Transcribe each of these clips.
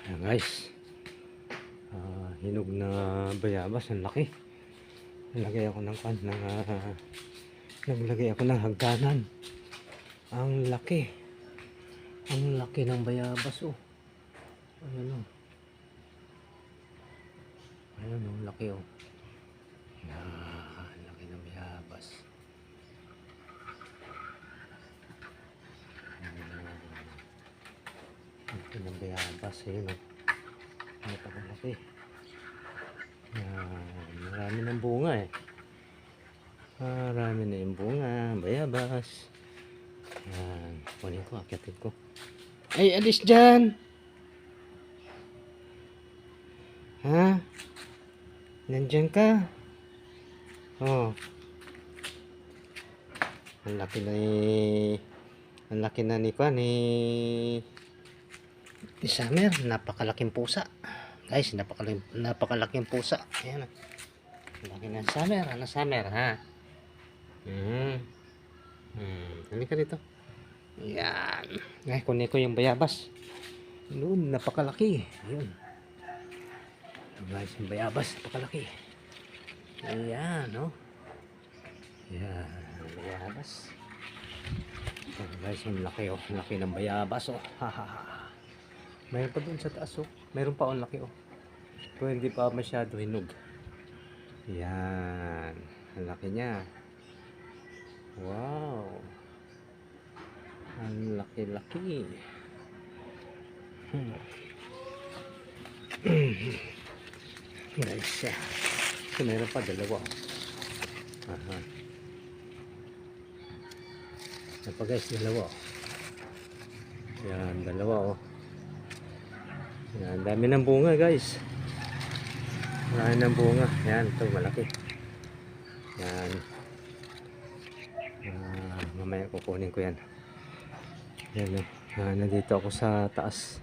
Ayan guys, hinog na bayabas, ang laki. Naglagay ako ng naglagay ako ng hagdanan. Ang laki. Ang laki ng bayabas oh. Ayan oh. Ayan oh, laki oh. Ang laki ng bayabas. Ang laki ng bayabas, ayun oh. Napakalaki. Marami ng bunga eh. Marami na yung bunga, bayabas. Ayan, kunin ko, akyatin ko. Ay, alis dyan! Ha? Nandyan ka? Oh. Ang laki na ni Summer. Napakalaking pusa. Guys, napakalaking pusa. Ayan. Ang laki ng Summer. Ano Summer, ha? Halika dito. Ayan. Ay, kunin ko yung bayabas. Doon, napakalaki. Ayun. Guys, yung bayabas, napakalaki. Ayan, no? Ayan, bayabas. Ayan, guys, yung laki, oh. Laki ng bayabas, oh. Hahaha. Mayroon pa doon sa taas, oh. Mayroon pa, oh, laki, oh. Pero hindi pa masyado hinog. Ayan. Ang laki niya. Wow. Ang laki-laki. Guys, so meron pa dalawa. Aha. Yan pa guys, dalawa. Yan, dalawa oh. Yan, dami ng bunga guys. Marami ng bunga. Yan, ito malaki. Yan. Mamaya kukunin ko yan. Yan oh. Nandito ako sa taas.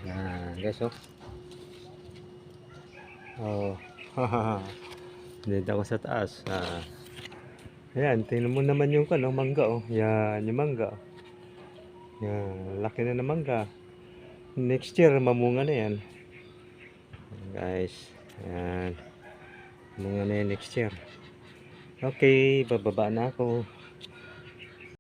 Yan guys oh. Oh. Dito ako sa taas. Ayan, tingnan mo naman yung mangga oh. Yan, yung mangga. Yan, laki na ng mangga. Next year, mamunga na yan. Guys, ayan. Mamunga na yan next year. Okay, bababa na ako.